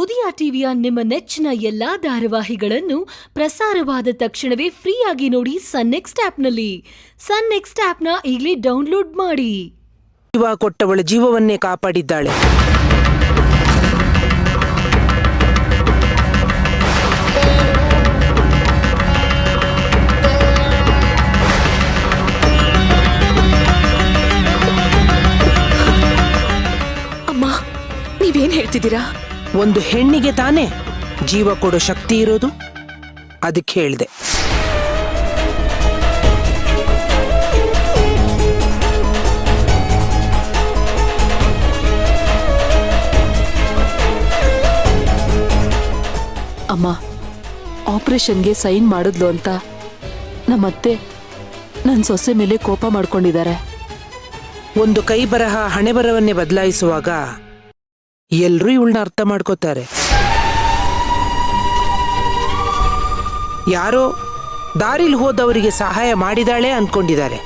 ಉದಯ ಟಿವಿಯ ನಿಮ್ಮ ನೆಚ್ಚಿನ ಎಲ್ಲಾ ಧಾರಾವಾಹಿಗಳನ್ನು ಪ್ರಸಾರವಾದ ತಕ್ಷಣವೇ ಫ್ರೀಯಾಗಿ ನೋಡಿ ಸನ್ ನೆಕ್ಸ್ಟ್ ಆಪ್ನಲ್ಲಿ. ಸನ್ ನೆಕ್ಸ್ಟ್ ಆಪ್ನ ಈಗಲೇ ಡೌನ್ಲೋಡ್ ಮಾಡಿ. ಜೀವ ಕೊಟ್ಟವಳ ಜೀವವನ್ನೇ ಕಾಪಾಡಿದ್ದಾಳೆ. ಅಮ್ಮ, ನೀವೇನ್ ಹೇಳ್ತಿದ್ದೀರಾ? ಒಂದು ಹೆಣ್ಣಿಗೆ ತಾನೇ ಜೀವ ಕೊಡೋ ಶಕ್ತಿ ಇರೋದು, ಅದಕ್ಕೆ ಹೇಳಿದೆ. ಅಮ್ಮ, ಆಪರೇಷನ್ಗೆ ಸೈನ್ ಮಾಡಿದ್ಲು ಅಂತ ನಮ್ಮತ್ತೆ ನನ್ನ ಸೊಸೆ ಮೇಲೆ ಕೋಪ ಮಾಡ್ಕೊಂಡಿದ್ದಾರೆ. ಒಂದು ಕೈ ಬರಹ ಹಣೆ ಬರವನ್ನೇ ಬದಲಾಯಿಸುವಾಗ ಎಲ್ರೂ ಇವಳನ್ನ ಅರ್ಥ ಮಾಡ್ಕೋತಾರೆ. ಯಾರೋ ದಾರಿಲ್ ಹೋದವರಿಗೆ ಸಹಾಯ ಮಾಡಿದಾಳೆ ಅನ್ಕೊಂಡಿದ್ದಾರೆ.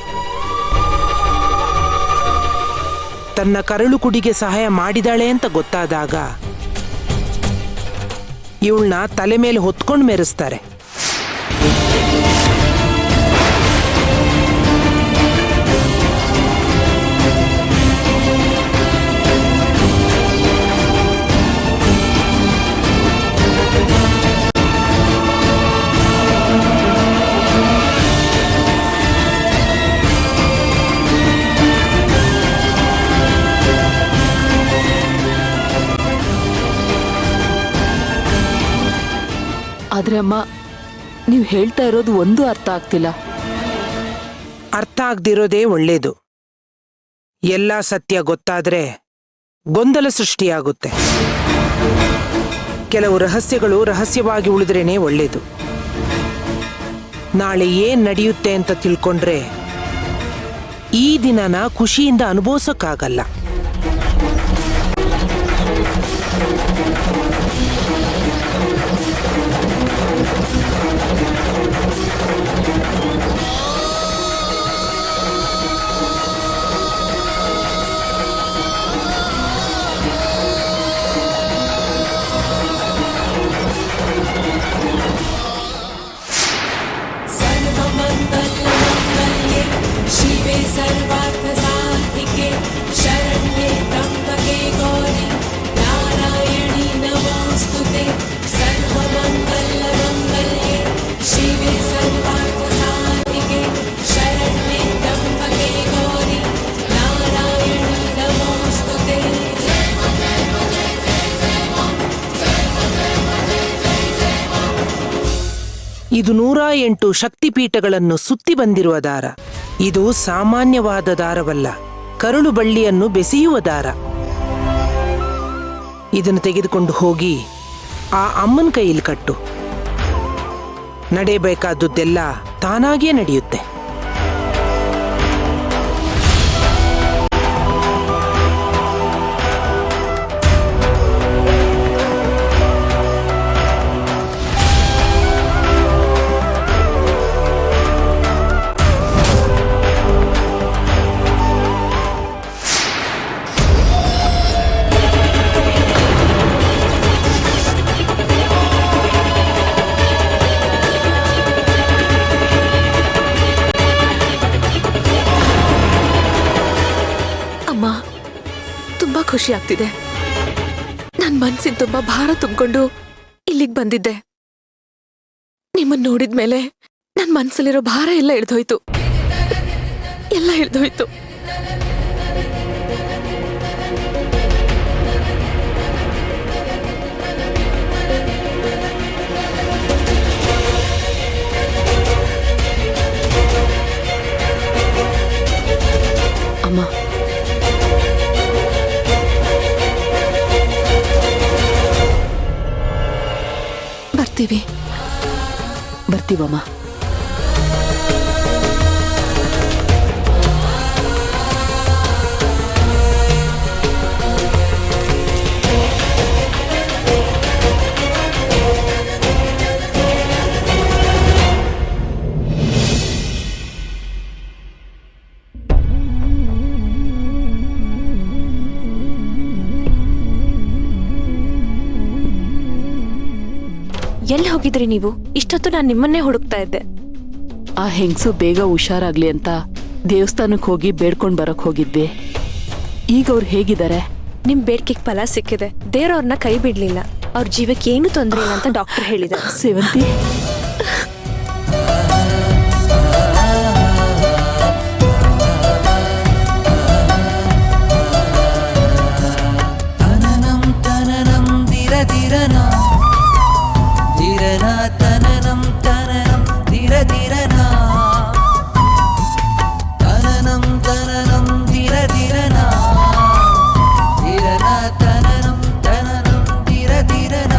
ತನ್ನ ಕರಳು ಕುಡಿಗೆ ಸಹಾಯ ಮಾಡಿದಾಳೆ ಅಂತ ಗೊತ್ತಾದಾಗ ಇವಳನ್ನ ತಲೆ ಮೇಲೆ ಹೊತ್ಕೊಂಡು ಮೆರೆಸ್ತಾರೆ. ಆದ್ರೆ ಅಮ್ಮ, ನೀವು ಹೇಳ್ತಾ ಇರೋದು ಒಂದು ಅರ್ಥ ಆಗ್ತಿಲ್ಲ. ಅರ್ಥ ಆಗದಿರೋದೇ ಒಳ್ಳೇದು. ಎಲ್ಲ ಸತ್ಯ ಗೊತ್ತಾದ್ರೆ ಗೊಂದಲ ಸೃಷ್ಟಿಯಾಗುತ್ತೆ. ಕೆಲವು ರಹಸ್ಯಗಳು ರಹಸ್ಯವಾಗಿ ಉಳಿದ್ರೇನೆ ಒಳ್ಳೇದು. ನಾಳೆ ಏನ್ ನಡೆಯುತ್ತೆ ಅಂತ ತಿಳ್ಕೊಂಡ್ರೆ ಈ ದಿನನ ಖುಷಿಯಿಂದ ಅನುಭವಿಸೋಕ್ಕಾಗಲ್ಲ. शिवे सर्वार्थसाधिके शरण्ये त्र्यम्बके गौरी नारायणी नमोस्तुते सर्वमङ्गलमङ्गल्ये शिवे सर्वार्थसाधिके शरण्ये त्र्यम्बके गौरी नारायणी नमोस्तुते. ಇದು 108 ಶಕ್ತಿಪೀಠಗಳನ್ನು ಸುತ್ತಿ ಬಂದಿರುವ ದಾರ. ಇದು ಸಾಮಾನ್ಯವಾದ ದಾರವಲ್ಲ, ಕರುಳು ಬಳ್ಳಿಯನ್ನು ಬೆಸೆಯುವ ದಾರ. ಇದನ್ನು ತೆಗೆದುಕೊಂಡು ಹೋಗಿ ಆ ಅಮ್ಮನ ಕೈಯಲ್ಲಿ ಕಟ್ಟು. ನಡೆಯಬೇಕಾದುದೆಲ್ಲ ತಾನಾಗೇ ನಡೆಯುತ್ತೆ. ತುಂಬಾ ಖುಷಿ ಆಗ್ತಿದೆ. ನನ್ ಮನ್ಸಿನ ತುಂಬಾ ಭಾರ ತುಂಬಿಕೊಂಡು ಇಲ್ಲಿಗೆ ಬಂದಿದ್ದೆ. ನಿಮ್ಮನ್ನ ನೋಡಿದ್ಮೇಲೆ ನನ್ ಮನ್ಸಲ್ಲಿರೋ ಭಾರ ಎಲ್ಲ ಇಳ್ದೋಯ್ತು. ಅಮ್ಮ, ಬರ್ತೀವಮ್ಮ. ಎಲ್ಲಿ ಹೋಗಿದ್ರಿ ನೀವು? ಇಷ್ಟೊತ್ತು ನಾನು ನಿಮ್ಮನ್ನೇ ಹುಡುಕ್ತಾ ಇದ್ದೆ. ಆ ಹೆಂಗಸು ಬೇಗ ಹುಷಾರಾಗ್ಲಿ ಅಂತ ದೇವಸ್ಥಾನಕ್ಕೆ ಹೋಗಿ ಬೇಡ್ಕೊಂಡ್ ಬರಕ್ ಹೋಗಿದ್ವಿ. ಈಗ ಅವ್ರು ಹೇಗಿದ್ದಾರೆ? ನಿಮ್ ಬೇಡ್ಕೆಗೆ ಫಲ ಸಿಕ್ಕಿದೆ. ದೇವ್ರವ್ರನ್ನ ಕೈ ಬಿಡ್ಲಿಲ್ಲ. ಅವ್ರ ಜೀವಕ್ಕೆ ಏನು ತೊಂದರೆ ಇಲ್ಲ ಅಂತ ಡಾಕ್ಟರ್ ಹೇಳಿದ್ದಾರೆ. ಸೇವಂತಿ, ತನನಂ ತನನಂ ದಿರ ದಿರನ ದಿರನ ತನನಂ ತನನಂ ದಿರ ದಿರನ ತನನಂ ತನನಂ ದಿರ ದಿರನ ದಿರನ ತನನಂ ತನನಂ ದಿರ ದಿರನ.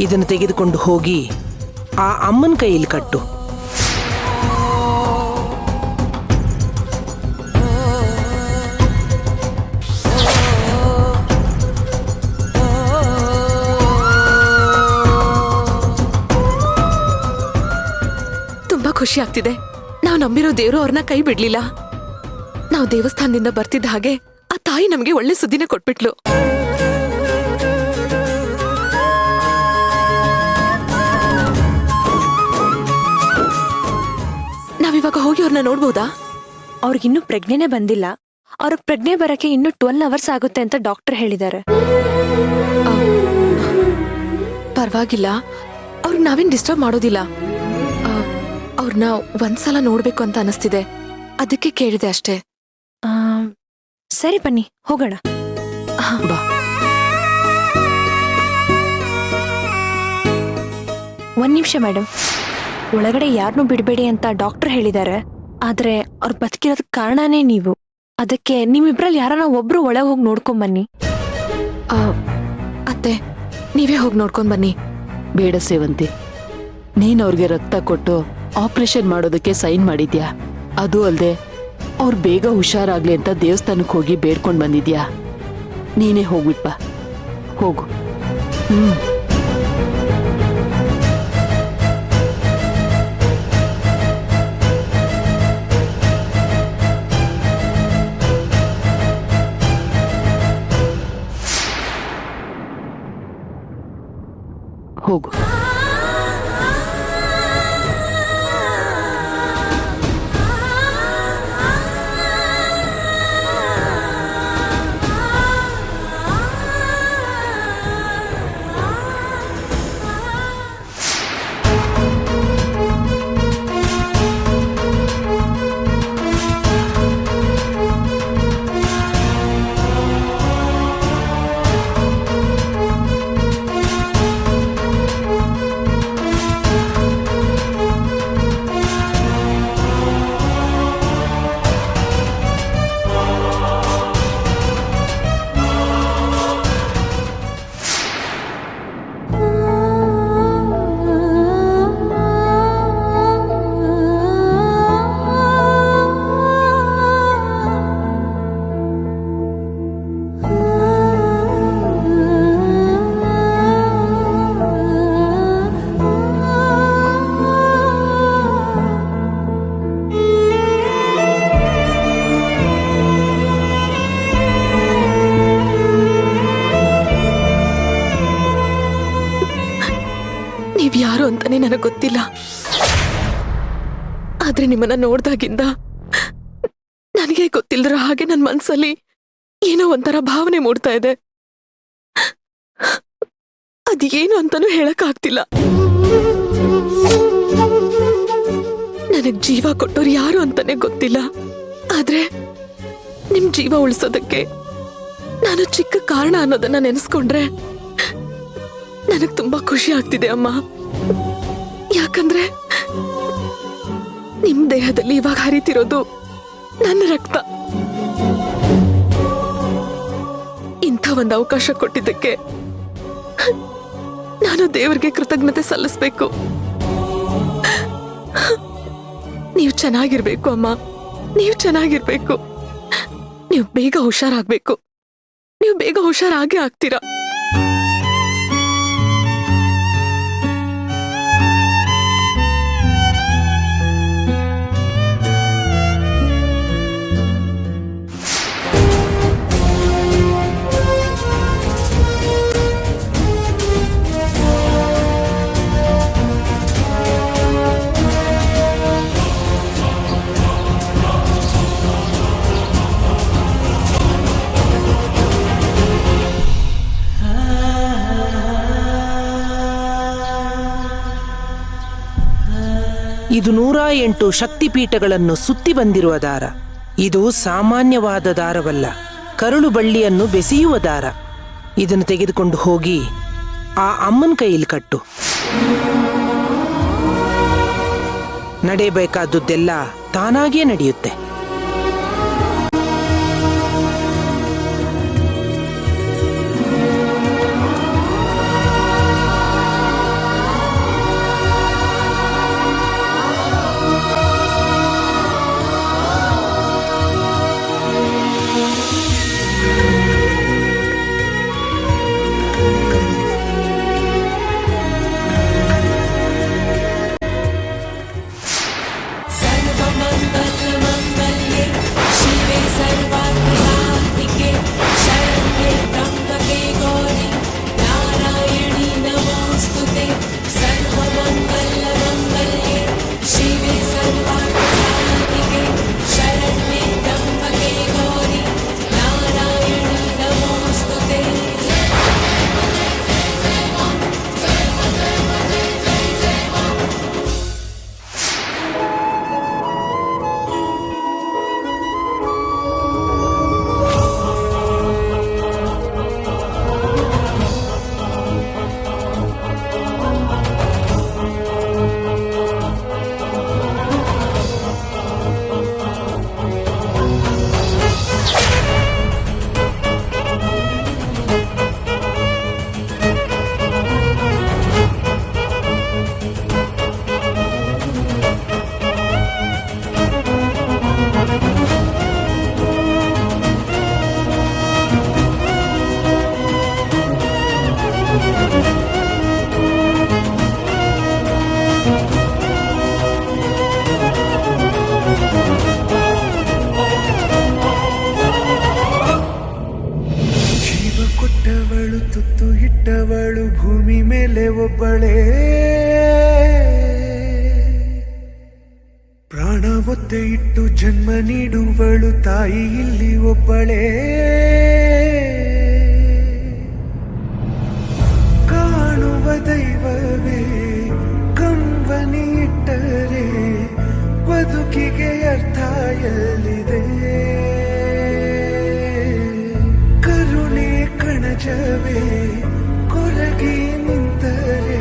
ಇದನ್ನು ತೆಗೆದುಕೊಂಡು ಹೋಗಿ ಆ ಅಮ್ಮನ ಕೈಯಲ್ಲಿ ಕಟ್ಟು. ತುಂಬಾ ಖುಷಿ ಆಗ್ತಿದೆ. ನಾವು ನಂಬಿರೋ ದೇವ್ರು ಅವ್ರನ್ನ ಕೈ ಬಿಡ್ಲಿಲ್ಲ. ನಾವು ದೇವಸ್ಥಾನದಿಂದ ಬರ್ತಿದ್ದ ಹಾಗೆ ಆ ತಾಯಿ ನಮ್ಗೆ ಒಳ್ಳೆ ಸುದ್ದಿನ ಕೊಟ್ಬಿಟ್ಲು. ನಾವಿವಾಗ ಹೋಗಿ ಅವ್ರನ್ನ ನೋಡ್ಬೋದಾ? ಅವ್ರಿಗಿನ್ನೂ ಪ್ರಜ್ಞೆನೇ ಬಂದಿಲ್ಲ. ಅವ್ರಿಗೆ ಪ್ರಜ್ಞೆ ಬರಕ್ಕೆ ಇನ್ನೂ 12 ಅವರ್ಸ್ ಆಗುತ್ತೆ ಅಂತ ಡಾಕ್ಟರ್ ಹೇಳಿದ್ದಾರೆ. ಪರವಾಗಿಲ್ಲ, ಅವ್ರಿಗೆ ನಾವೇನ್ ಡಿಸ್ಟರ್ಬ್ ಮಾಡೋದಿಲ್ಲ. ಅವ್ರನ್ನ ಒಂದ್ಸಲ ನೋಡ್ಬೇಕು ಅಂತ ಅನಿಸ್ತಿದೆ, ಅದಕ್ಕೆ ಕೇಳಿದೆ ಅಷ್ಟೇ. ಸರಿ ಬನ್ನಿ ಹೋಗೋಣ. ಬಾ. ಒಂದ್ ನಿಮಿಷ ಮೇಡಮ್, ಒಳಗಡೆ ಯಾರನ್ನೂ ಬಿಡಬೇಡಿ ಅಂತ ಡಾಕ್ಟರ್ ಹೇಳಿದ್ದಾರೆ. ಆದ್ರೆ ಅವ್ರು ಬದುಕಿರೋದಕ್ಕೆ ಕಾರಣನೇ ನೀವು. ಅದಕ್ಕೆ ನಿಮ್ಮಿಬ್ರಲ್ಲಿ ಯಾರನ್ನ ಒಬ್ರು ಒಳಗೆ ಹೋಗಿ ನೋಡ್ಕೊಂಡ್ ಬನ್ನಿ. ಅತ್ತೆ, ನೀವೇ ಹೋಗಿ ನೋಡ್ಕೊಂಡ್ ಬನ್ನಿ. ಬೇಡ ಸೇವಂತಿ, ನೀನ್ ಅವ್ರಿಗೆ ರಕ್ತ ಕೊಟ್ಟು ಆಪರೇಷನ್ ಮಾಡೋದಕ್ಕೆ ಸೈನ್ ಮಾಡಿದ್ಯಾ. ಅದು ಅಲ್ದೆ ಅವ್ರು ಬೇಗ ಹುಷಾರಾಗ್ಲಿ ಅಂತ ದೇವಸ್ಥಾನಕ್ಕೆ ಹೋಗಿ ಬೇಡ್ಕೊಂಡ್ ಬಂದಿದ್ಯಾ. ನೀನೇ ಹೋಗ್ಬಿಟ್ ಬಾ, ಹೋಗು. ಹೋಗು. ಯಾರು ಅಂತಾನೆ ನನಗೆ ಗೊತ್ತಿಲ್ಲ. ಆದ್ರೆ ನಿಮ್ಮನ್ನ ನೋಡ್ದಾಗಿಂದ ನನಗೆ ಗೊತ್ತಿಲ್ಲದ್ರ ಹಾಗೆ ನನ್ನ ಮನ್ಸಲ್ಲಿ ಏನೋ ಒಂಥರ ಭಾವನೆ ಮೂಡ್ತಾ ಇದೆ. ಅದೇನು ಅಂತಾನೂ ಹೇಳಕ್ ಆಗ್ತಿಲ್ಲ. ನನಗ್ ಜೀವ ಕೊಟ್ಟೋರು ಯಾರು ಅಂತಾನೆ ಗೊತ್ತಿಲ್ಲ. ಆದ್ರೆ ನಿಮ್ ಜೀವ ಉಳಿಸೋದಕ್ಕೆ ನಾನು ಚಿಕ್ಕ ಕಾರಣ ಅನ್ನೋದನ್ನ ನೆನೆಸ್ಕೊಂಡ್ರೆ ನನಗ್ ತುಂಬಾ ಖುಷಿ ಆಗ್ತಿದೆ ಅಮ್ಮ. ಯಾಕಂದ್ರೆ ನಿಮ್ ದೇಹದಲ್ಲಿ ಇವಾಗ ಹರಿತಿರೋದು ನನ್ನ ರಕ್ತ. ಇಂಥ ಒಂದು ಅವಕಾಶ ಕೊಟ್ಟಿದ್ದಕ್ಕೆ ನಾನು ದೇವರಿಗೆ ಕೃತಜ್ಞತೆ ಸಲ್ಲಿಸ್ಬೇಕು. ಚೆನ್ನಾಗಿರ್ಬೇಕು ಅಮ್ಮ. ನೀವು ಚೆನ್ನಾಗಿರ್ಬೇಕು. ನೀವು ಬೇಗ ಹುಷಾರಾಗ್ಬೇಕು. ನೀವು ಬೇಗ ಹುಷಾರಾಗೇ ಆಗ್ತೀರಾ. ಇದು 108 ಶಕ್ತಿಪೀಠಗಳನ್ನು ಸುತ್ತಿ ಬಂದಿರುವ ದಾರ. ಇದು ಸಾಮಾನ್ಯವಾದ ದಾರವಲ್ಲ, ಕರುಳು ಬಳ್ಳಿಯನ್ನು ಬೆಸೆಯುವ ದಾರ. ಇದನ್ನು ತೆಗೆದುಕೊಂಡು ಹೋಗಿ ಆ ಅಮ್ಮನ ಕೈಯಲ್ಲಿ ಕಟ್ಟು. ನಡೆಯಬೇಕಾದದ್ದೆಲ್ಲ ತಾನಾಗೇ ನಡೆಯುತ್ತೆ. सर्वमङ्गलमङ्गल्ये शिवे सर्वार्थसाधिके शरण्ये त्र्यम्बके गौरि नारायणि नमोऽस्तुते. सर्वमङ्गलमङ्गल्ये शिवे सर्वार्थसाधिके शरण्ये त्र्यम्बके गौरि नारायणि नमोऽस्तुते. ಜೀವ ಕೊಟ್ಟವಳು ತುತ್ತು ಇಟ್ಟವಳು ಭೂಮಿ ಮೇಲೆ ಒಬ್ಬಳೇ, ಪ್ರಾಣ ಒತ್ತೆ ಇಟ್ಟು ಜನ್ಮ ನೀಡುವಳು ತಾಯಿ ಇಲ್ಲಿ ಒಬ್ಬಳೇ. ಕಾಣುವ ದೈವವೇ ಕಂಬನಿ ಇಟ್ಟರೆ ಬದುಕಿಗೆ ಅರ್ಥ ಎಲ್ಲಿದೆ. ಕರುಣೆ ಕಣಜವೇ ಕೊರಗಿ ನಿಂತರೆ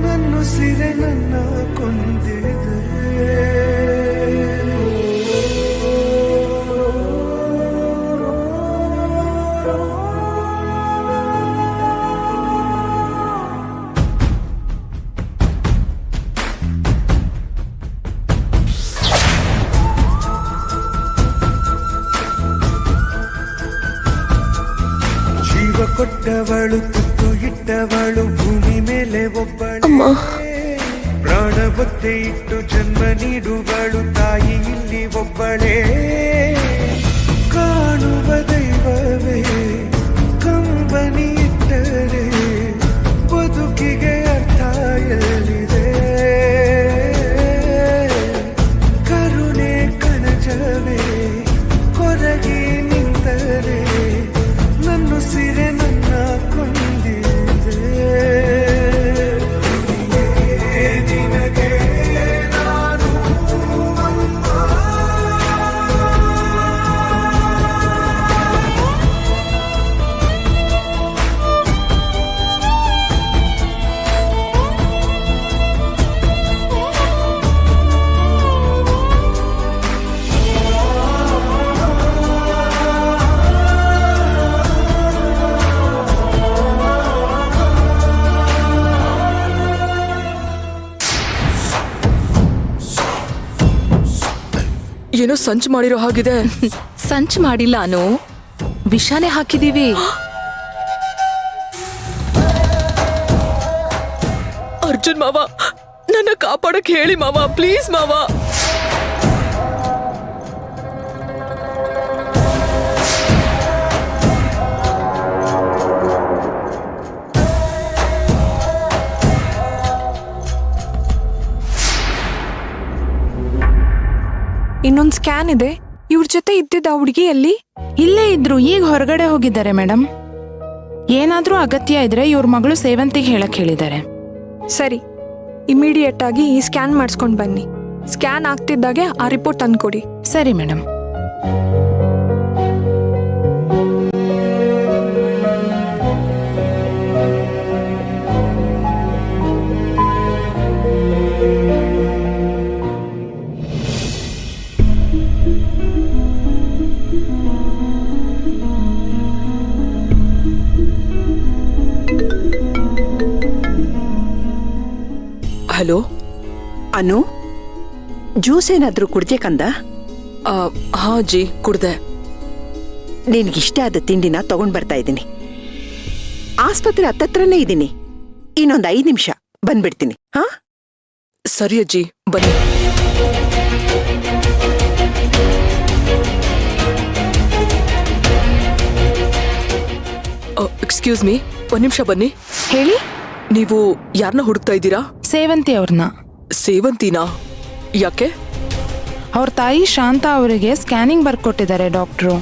ನನ್ನುಸಿರೆ ನನ್ನ ಕೊಂದಿದೆ. ಜೀವ ಕೊಟ್ಟವಳು ತುತ್ತು ಇಟ್ಟವಳು ಭೂಮಿ ಮೇಲೆ ಒಬ್ಬಳೇ, ಪ್ರಾಣ ಒತ್ತೆ ಇಟ್ಟು ಜನ್ಮ ನೀಡುವಳು ತಾಯಿ ಇಲ್ಲಿ ಒಬ್ಬಳೇ. ಕಾಣುವ ದೈವವೇ ಕಂಬನಿ ಇಟ್ಟರೆ ಬದುಕಿಗೆ ಅರ್ಥ ಎಲ್ಲಿದೆ. ಕರುಣೆ ಕಣಜವೇ ಕೊರಗಿ ನಿಂತರೆ ನನ್ನುಸಿರೆ ನನ್ನ ಕೊಂದಿದೆ. ನಿನಗೆ ನಾನು ಅಮ್ಮ. ಏನೋ ಸಂಚು ಮಾಡಿರೋ ಹಾಗಿದೆ. ಸಂಚು ಮಾಡಿಲ್ಲ ಅನು, ವಿಷಾನೇ ಹಾಕಿದೀವಿ. ಅರ್ಜುನ್ ಮಾವ, ನನ್ನ ಕಾಪಾಡಕ್ ಹೇಳಿ ಮಾವ, ಪ್ಲೀಸ್ ಮಾವ. ಇನ್ನೊಂದು ಸ್ಕ್ಯಾನ್ ಇದೆ. ಇವ್ರ ಜೊತೆ ಇದ್ದಿದ್ದ ಹುಡುಗಿ ಎಲ್ಲಿ? ಇಲ್ಲೇ ಇದ್ರು, ಈಗ ಹೊರಗಡೆ ಹೋಗಿದ್ದಾರೆ ಮೇಡಮ್. ಏನಾದ್ರೂ ಅಗತ್ಯ ಇದ್ರೆ ಇವ್ರ ಮಗಳು ಸೇವಂತಿಗೆ ಹೇಳಕ್ ಹೇಳಿದ್ದಾರೆ. ಸರಿ, ಇಮಿಡಿಯೇಟ್ ಆಗಿ ಈ ಸ್ಕ್ಯಾನ್ ಮಾಡಿಸ್ಕೊಂಡು ಬನ್ನಿ. ಸ್ಕ್ಯಾನ್ ಆಗ್ತಿದ್ದಾಗೆ ಆ ರಿಪೋರ್ಟ್ ತಂದ್ಕೊಡಿ. ಸರಿ ಮೇಡಮ್. ಹಲೋ ಅನು, ಜ್ಯೂಸ್ ಏನಾದ್ರೂ ಕುಡ್ದೆ ಕಂದ? ಹಾ ಜಿ, ಕುಡ್ದೆ. ನಿನ್ಗಿಷ್ಟ ಆದ ತಿಂಡಿನ ತಗೊಂಡ್ ಬರ್ತಾ ಇದ್ದೀನಿ. ಆಸ್ಪತ್ರೆ ಹತ್ತತ್ರನೇ ಇದ್ದೀನಿ. ಇನ್ನೊಂದು 5 ನಿಮಿಷ ಬಂದ್ಬಿಡ್ತೀನಿ. ಹಾ, ಸರಿ ಅಜ್ಜಿ, ಬನ್ನಿ. ಎಕ್ಸ್ಕ್ಯೂಸ್ ಮೀ, 1 ನಿಮಿಷ ಬನ್ನಿ. ಹೇಳಿ. ನೀವು ಯಾರನ್ನ ಹುಡುಕ್ತಾ ಇದ್ದೀರಾ? ಸೇವಂತಿ ಅವ್ರನ್ನ. ಸೇವಂತಿನಾ? ಯಾಕೆ? ಅವ್ರ ತಾಯಿ ಶಾಂತ ಅವರಿಗೆ ಸ್ಕ್ಯಾನಿಂಗ್ ಬರ್ಕೊಟ್ಟಿದ್ದಾರೆ ಡಾಕ್ಟ್ರು.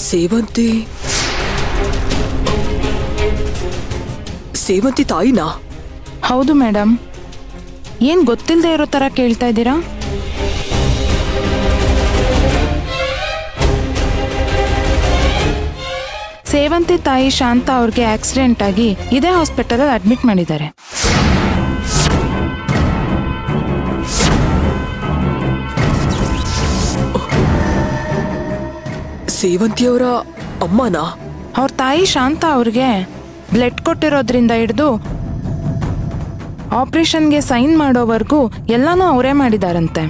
ಸೇವಂತಿ ಸೇವಂತಿ ತಾಯಿನಾ? ಹೌದು ಮೇಡಮ್. ಏನ್ ಗೊತ್ತಿಲ್ಲದೆ ಇರೋ ತರ ಕೇಳ್ತಾ ಇದ್ದೀರಾ? ಸೇವಂತಿ ತಾಯಿ ಶಾಂತ ಅವ್ರಿಗೆ ಆಕ್ಸಿಡೆಂಟ್ ಆಗಿ ಇದೇ ಹಾಸ್ಪಿಟಲ್ ಅಡ್ಮಿಟ್ ಮಾಡಿದ್ದಾರೆ. ಸೇವಂತಿಯವರ ಅಮ್ಮನಾ? ಅವ್ರ ತಾಯಿ ಶಾಂತ ಅವ್ರಿಗೆ ಬ್ಲಡ್ ಕೊಟ್ಟಿರೋದ್ರಿಂದ ಹಿಡಿದು ಆಪರೇಷನ್ಗೆ ಸೈನ್ ಮಾಡೋವರೆಗೂ ಎಲ್ಲಾನು ಅವರೇ ಮಾಡಿದಾರಂತೆ.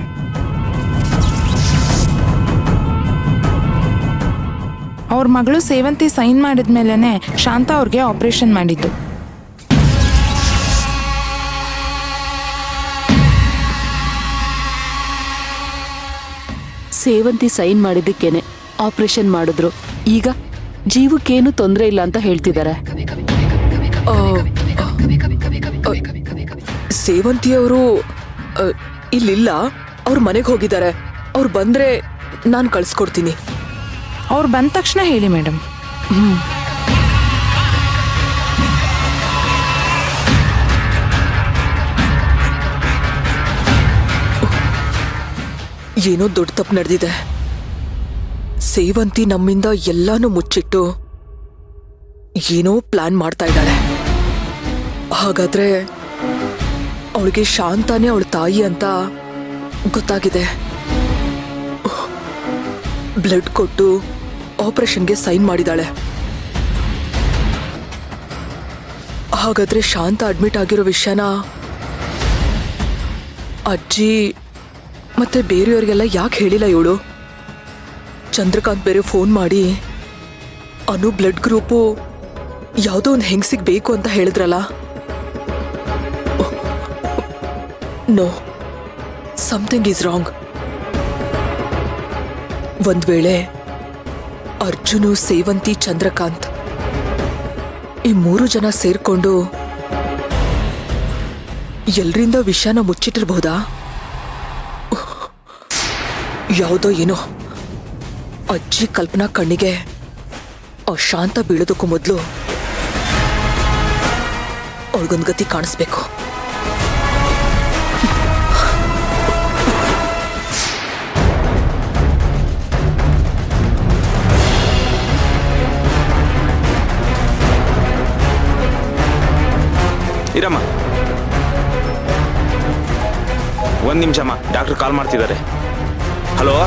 ಅವ್ರ ಮಗಳು ಸೇವಂತಿ ಸೈನ್ ಮಾಡಿದ್ಮೇಲೆ ಶಾಂತ ಅವ್ರಿಗೆ ಆಪರೇಷನ್ ಮಾಡಿದ್ದು. ಸೇವಂತಿ ಸೈನ್ ಮಾಡಿದ್ದಕ್ಕೇನೆ ಆಪರೇಷನ್ ಮಾಡಿದ್ರು. ಈಗ ಜೀವಕ್ಕೇನು ತೊಂದರೆ ಇಲ್ಲ ಅಂತ ಹೇಳ್ತಿದ್ದಾರೆ. ಸೇವಂತಿಯವರು ಇಲ್ಲಿಲ್ಲ, ಅವ್ರ ಮನೆಗೆ ಹೋಗಿದ್ದಾರೆ. ಅವ್ರು ಬಂದ್ರೆ ನಾನು ಕಳ್ಸ್ಕೊಡ್ತೀನಿ. ಅವ್ರು ಬಂದ ತಕ್ಷಣ ಹೇಳಿ ಮೇಡಮ್. ಏನೋ ದೊಡ್ಡ ತಪ್ಪು ನಡೆದಿದೆ. ಸೇವಂತಿ ನಮ್ಮಿಂದ ಎಲ್ಲಾನು ಮುಚ್ಚಿಟ್ಟು ಏನೋ ಪ್ಲಾನ್ ಮಾಡ್ತಾ ಇದ್ದಾಳೆ. ಹಾಗಾದ್ರೆ ಅವಳಿಗೆ ಶಾಂತಾನೇ ಅವಳ ತಾಯಿ ಅಂತ ಗೊತ್ತಾಗಿದೆ. ಬ್ಲಡ್ ಕೊಟ್ಟು ಆಪರೇಷನ್ಗೆ ಸೈನ್ ಮಾಡಿದಾಳೆ. ಹಾಗಾದ್ರೆ ಶಾಂತ ಅಡ್ಮಿಟ್ ಆಗಿರೋ ವಿಷಯನ ಅಜ್ಜಿ ಮತ್ತೆ ಬೇರೆಯವರಿಗೆಲ್ಲ ಯಾಕೆ ಹೇಳಿಲ್ಲ ಇವಳು? ಚಂದ್ರಕಾಂತ್ ಬೇರೆ ಫೋನ್ ಮಾಡಿ ಅನು ಬ್ಲಡ್ ಗ್ರೂಪು ಯಾವುದೋ ಒಂದು ಹೆಂಗಸಿಗೆ ಬೇಕು ಅಂತ ಹೇಳಿದ್ರಲ್ಲ. No, something is wrong. ಒಂದ್ ವೇಳೆ ಅರ್ಜುನು, ಸೇವಂತಿ, ಚಂದ್ರಕಾಂತ್ ಈ 3 ಜನ ಸೇರ್ಕೊಂಡು ಎಲ್ರಿಂದ ವಿಷಯನ ಮುಚ್ಚಿಟ್ಟಿರ್ಬಹುದಾ? ಯಾವುದೋ ಏನೋ ಅಜ್ಜಿ ಕಲ್ಪನಾ ಕಣ್ಣಿಗೆ ಆ ಶಾಂತ ಬೀಳೋದಕ್ಕೂ ಮೊದಲು ಅವಳಿಗೊಂದು ಗತಿ ಕಾಣಿಸ್ಬೇಕು. ಇರಮ್ಮ, 1 ನಿಮಿಷಮ್ಮ, ಡಾಕ್ಟರ್ ಕಾಲ್ ಮಾಡ್ತಿದ್ದಾರೆ. ಹಲೋ